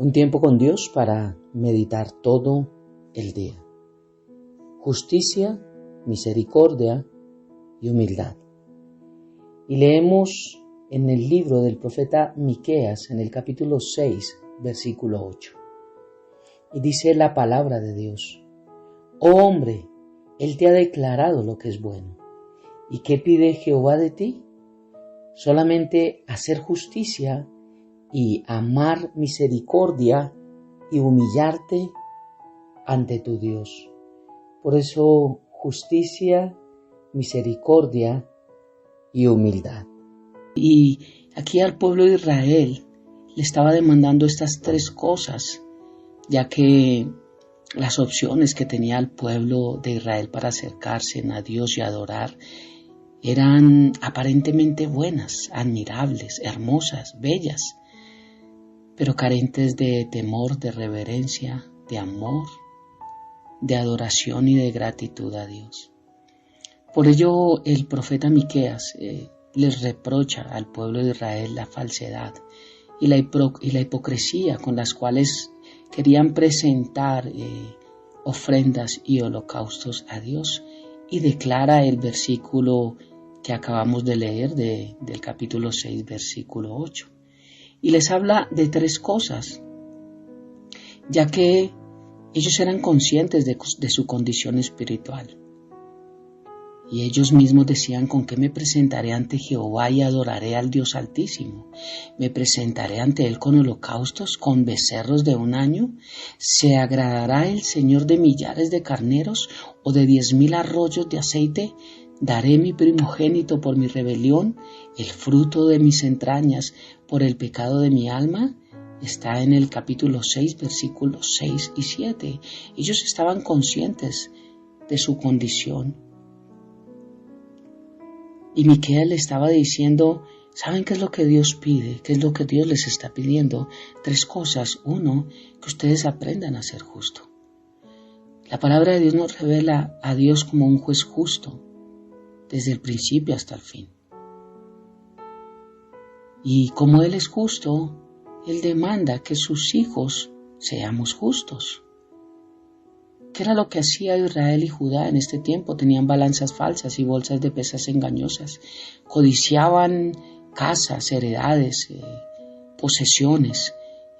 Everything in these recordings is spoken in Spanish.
Un tiempo con Dios para meditar todo el día. Justicia, misericordia y humildad. Y leemos en el libro del profeta Miqueas, en el capítulo 6, versículo 8. Y dice la palabra de Dios: Oh hombre, Él te ha declarado lo que es bueno. ¿Y qué pide Jehová de ti? Solamente hacer justicia y amar misericordia y humillarte ante tu Dios. Por eso, justicia, misericordia y humildad. Y aquí al pueblo de Israel le estaba demandando estas tres cosas, ya que las opciones que tenía el pueblo de Israel para acercarse a Dios y adorar eran aparentemente buenas, admirables, hermosas, bellas, pero carentes de temor, de reverencia, de amor, de adoración y de gratitud a Dios. Por ello el profeta Miqueas les reprocha al pueblo de Israel la falsedad y la hipocresía con las cuales querían presentar ofrendas y holocaustos a Dios, y declara el versículo que acabamos de leer del capítulo 6, versículo 8. Y les habla de tres cosas, ya que ellos eran conscientes de su condición espiritual. Y ellos mismos decían: ¿con qué me presentaré ante Jehová y adoraré al Dios Altísimo? ¿Me presentaré ante Él con holocaustos, con becerros de un año? ¿Se agradará el Señor de millares de carneros o de 10,000 arroyos de aceite? ¿Daré mi primogénito por mi rebelión, el fruto de mis entrañas por el pecado de mi alma? Está en el capítulo 6, versículos 6 y 7. Ellos estaban conscientes de su condición. Y Miqueas le estaba diciendo: ¿saben qué es lo que Dios pide? ¿Qué es lo que Dios les está pidiendo? Tres cosas. Uno, que ustedes aprendan a ser justo. La palabra de Dios nos revela a Dios como un juez justo, desde el principio hasta el fin. Y como Él es justo, Él demanda que sus hijos seamos justos. ¿Qué era lo que hacía Israel y Judá en este tiempo? Tenían balanzas falsas y bolsas de pesas engañosas. Codiciaban casas, heredades, posesiones,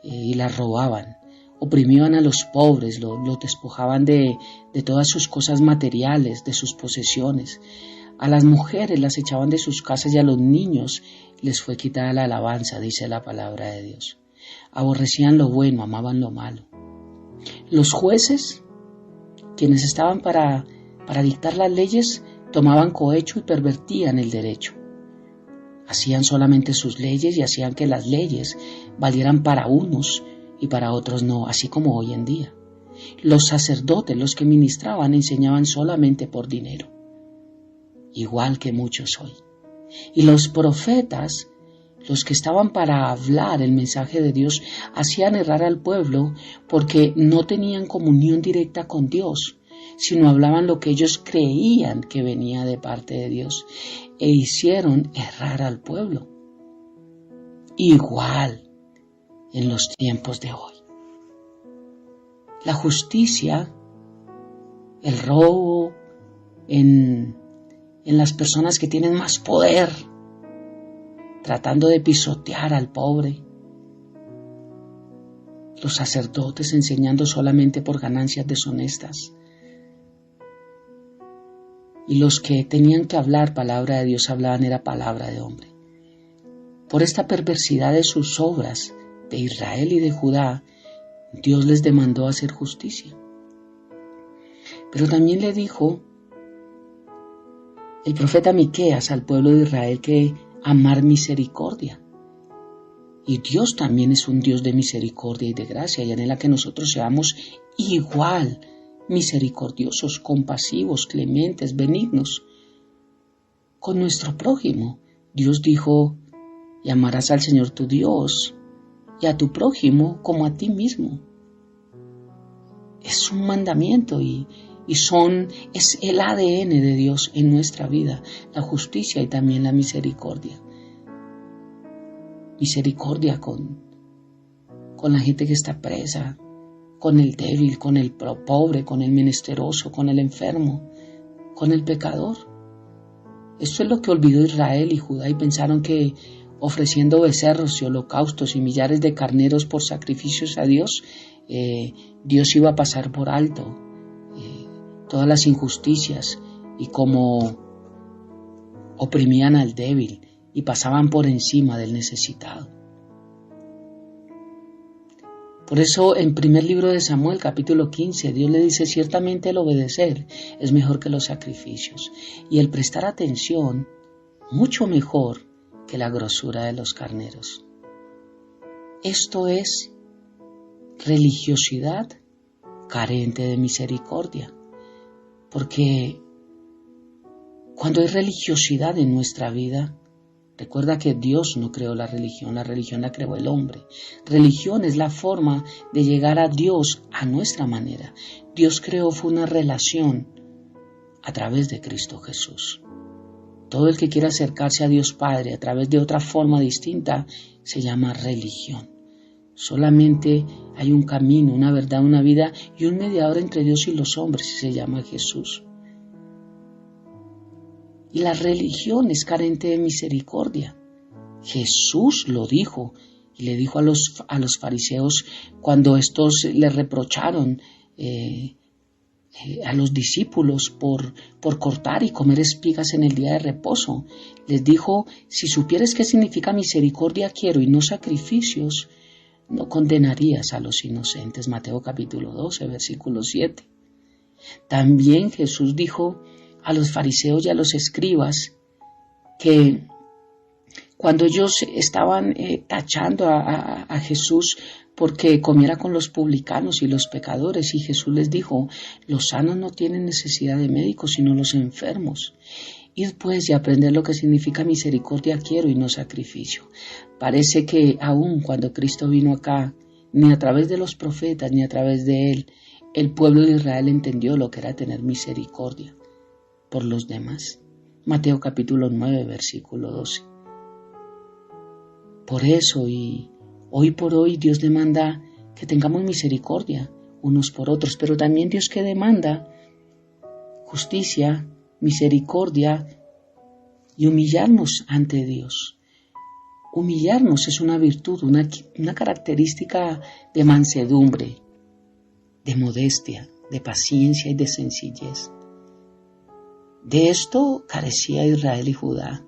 y las robaban. Oprimían a los pobres, los despojaban de todas sus cosas materiales, de sus posesiones. A las mujeres las echaban de sus casas y a los niños les fue quitada la alabanza, dice la palabra de Dios. Aborrecían lo bueno, amaban lo malo. Los jueces, quienes estaban para dictar las leyes, tomaban cohecho y pervertían el derecho. Hacían solamente sus leyes y hacían que las leyes valieran para unos y para otros no, así como hoy en día. Los sacerdotes, los que ministraban, enseñaban solamente por dinero, igual que muchos hoy. Y los profetas, los que estaban para hablar el mensaje de Dios, hacían errar al pueblo porque no tenían comunión directa con Dios, sino hablaban lo que ellos creían que venía de parte de Dios, e hicieron errar al pueblo. Igual en los tiempos de hoy. La justicia, el robo en las personas que tienen más poder, tratando de pisotear al pobre. Los sacerdotes enseñando solamente por ganancias deshonestas. Y los que tenían que hablar palabra de Dios hablaban era palabra de hombre. Por esta perversidad de sus obras, de Israel y de Judá, Dios les demandó hacer justicia. Pero también le dijo el profeta Miqueas al pueblo de Israel que amar misericordia. Y Dios también es un Dios de misericordia y de gracia, y anhela que nosotros seamos igual misericordiosos, compasivos, clementes, benignos con nuestro prójimo. Dios dijo: y amarás al Señor tu Dios y a tu prójimo como a ti mismo. Es un mandamiento y es el ADN de Dios en nuestra vida, la justicia y también la misericordia. Misericordia con con la gente que está presa, con el débil, con el pobre, con el menesteroso, con el enfermo, con el pecador. Esto es lo que olvidó Israel y Judá y pensaron que ofreciendo becerros y holocaustos y millares de carneros por sacrificios a Dios, Dios iba a pasar por alto todas las injusticias y como oprimían al débil y pasaban por encima del necesitado. Por eso en primer libro de Samuel, capítulo 15, Dios le dice: ciertamente el obedecer es mejor que los sacrificios y el prestar atención mucho mejor que la grosura de los carneros. Esto es religiosidad carente de misericordia, porque cuando hay religiosidad en nuestra vida, recuerda que Dios no creó la religión la creó el hombre. Religión es la forma de llegar a Dios a nuestra manera. Dios creó fue una relación a través de Cristo Jesús. Todo el que quiera acercarse a Dios Padre a través de otra forma distinta se llama religión. Solamente hay un camino, una verdad, una vida y un mediador entre Dios y los hombres y se llama Jesús. Y la religión es carente de misericordia. Jesús lo dijo y le dijo a los fariseos cuando estos le reprocharon a los discípulos por cortar y comer espigas en el día de reposo. Les dijo: si supieres qué significa misericordia quiero y no sacrificios, no condenarías a los inocentes. Mateo capítulo 12, versículo 7. También Jesús dijo a los fariseos y a los escribas que cuando ellos estaban tachando a Jesús porque comiera con los publicanos y los pecadores, y Jesús les dijo: los sanos no tienen necesidad de médicos sino los enfermos. Id pues y aprender lo que significa misericordia quiero y no sacrificio. Parece que aún cuando Cristo vino acá, ni a través de los profetas ni a través de él, el pueblo de Israel entendió lo que era tener misericordia por los demás. Mateo capítulo 9, versículo 12. Por eso y hoy por hoy Dios demanda que tengamos misericordia unos por otros, pero también Dios que demanda justicia, misericordia y humillarnos ante Dios. Humillarnos es una virtud, una característica de mansedumbre, de modestia, de paciencia y de sencillez. De esto carecía Israel y Judá.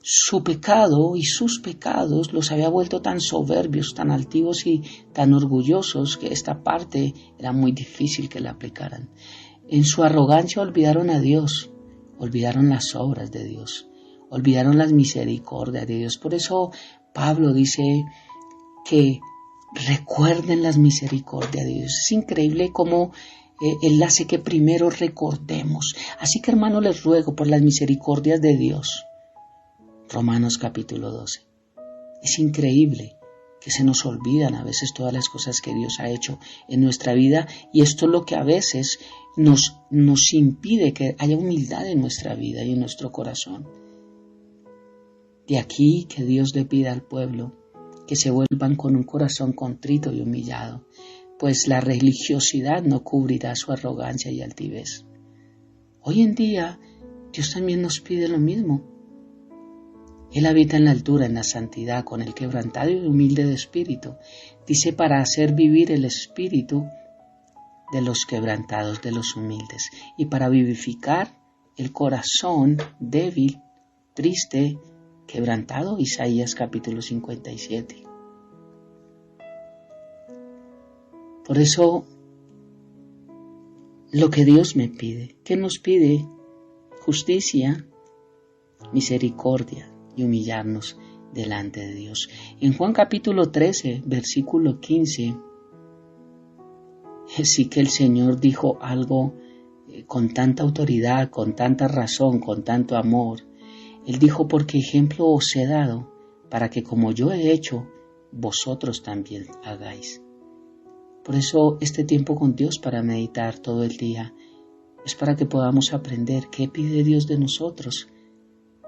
Su pecado y sus pecados los había vuelto tan soberbios, tan altivos y tan orgullosos que esta parte era muy difícil que la aplicaran. En su arrogancia olvidaron a Dios, olvidaron las obras de Dios, olvidaron las misericordias de Dios. Por eso Pablo dice que recuerden las misericordias de Dios. Es increíble cómo Él hace que primero recordemos. Así que, hermano, les ruego por las misericordias de Dios. Romanos capítulo 12. Es increíble que se nos olvidan a veces todas las cosas que Dios ha hecho en nuestra vida, y esto es lo que a veces nos impide que haya humildad en nuestra vida y en nuestro corazón. De aquí que Dios le pida al pueblo que se vuelvan con un corazón contrito y humillado, pues la religiosidad no cubrirá su arrogancia y altivez. Hoy en día Dios también nos pide lo mismo. Él habita en la altura, en la santidad, con el quebrantado y humilde de espíritu. Dice, para hacer vivir el espíritu de los quebrantados, de los humildes, y para vivificar el corazón débil, triste, quebrantado. Isaías capítulo 57. Por eso, lo que Dios me pide, ¿qué nos pide? Justicia, misericordia y humillarnos delante de Dios. En Juan capítulo 13, versículo 15, sí que el Señor dijo algo con tanta autoridad, con tanta razón, con tanto amor. Él dijo, porque ejemplo os he dado, para que como yo he hecho, vosotros también hagáis. Por eso este tiempo con Dios para meditar todo el día es para que podamos aprender qué pide Dios de nosotros.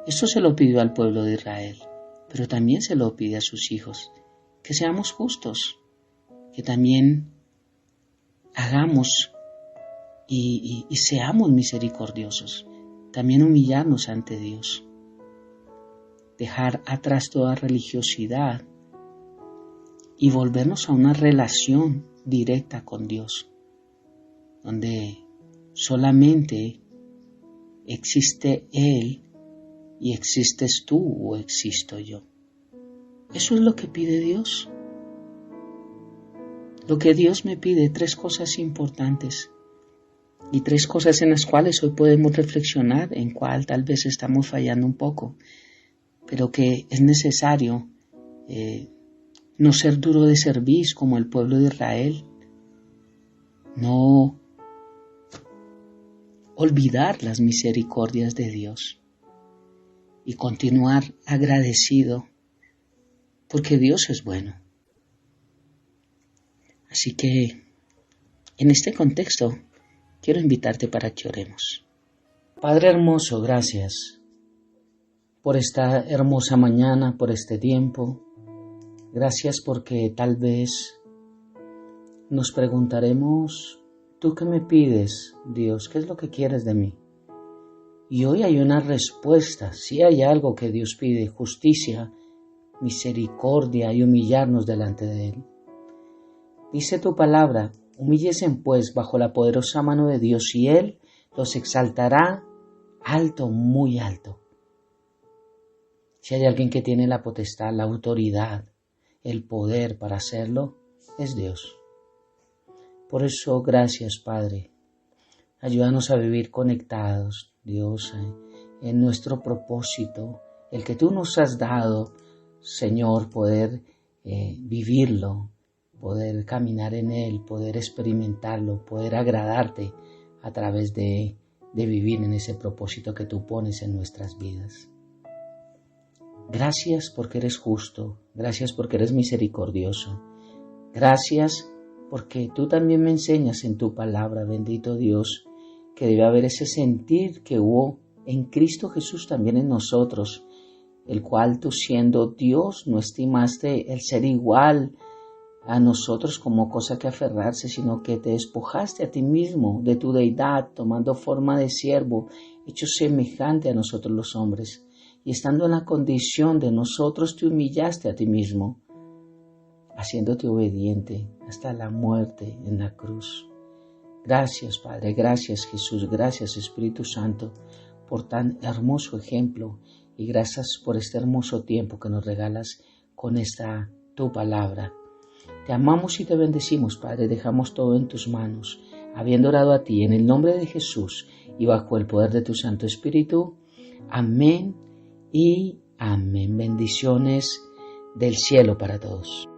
Esto se lo pidió al pueblo de Israel, pero también se lo pide a sus hijos. que seamos justos, que también hagamos y seamos misericordiosos, también humillarnos ante Dios, dejar atrás toda religiosidad y volvernos a una relación directa con Dios, donde solamente existe Él y existes tú o existo yo. Eso es lo que pide Dios. Lo que Dios me pide, 3 cosas importantes y 3 cosas en las cuales hoy podemos reflexionar, en cuál tal vez estamos fallando un poco, pero que es necesario no ser duro de cerviz como el pueblo de Israel, no olvidar las misericordias de Dios y continuar agradecido porque Dios es bueno. Así que en este contexto quiero invitarte para que oremos. Padre hermoso, gracias por esta hermosa mañana, por este tiempo. Gracias porque tal vez nos preguntaremos, ¿tú qué me pides, Dios? ¿Qué es lo que quieres de mí? Y hoy hay una respuesta. Si hay algo que Dios pide, justicia, misericordia y humillarnos delante de Él. Dice tu palabra, humíllese pues bajo la poderosa mano de Dios y Él los exaltará alto, muy alto. Si hay alguien que tiene la potestad, la autoridad, el poder para hacerlo, es Dios. Por eso, gracias, Padre. Ayúdanos a vivir conectados, Dios, en nuestro propósito, el que tú nos has dado, Señor, poder vivirlo, poder caminar en él, poder experimentarlo, poder agradarte a través de vivir en ese propósito que tú pones en nuestras vidas. Gracias porque eres justo, gracias porque eres misericordioso, gracias porque tú también me enseñas en tu palabra, bendito Dios, que debe haber ese sentir que hubo en Cristo Jesús también en nosotros, el cual tú siendo Dios no estimaste el ser igual a nosotros como cosa que aferrarse, sino que te despojaste a ti mismo de tu deidad, tomando forma de siervo, hecho semejante a nosotros los hombres, y estando en la condición de nosotros te humillaste a ti mismo, haciéndote obediente hasta la muerte en la cruz. Gracias, Padre, gracias, Jesús, gracias, Espíritu Santo, por tan hermoso ejemplo y gracias por este hermoso tiempo que nos regalas con esta tu palabra. Te amamos y te bendecimos, Padre, dejamos todo en tus manos, habiendo orado a ti en el nombre de Jesús y bajo el poder de tu Santo Espíritu. Amén y amén. Bendiciones del cielo para todos.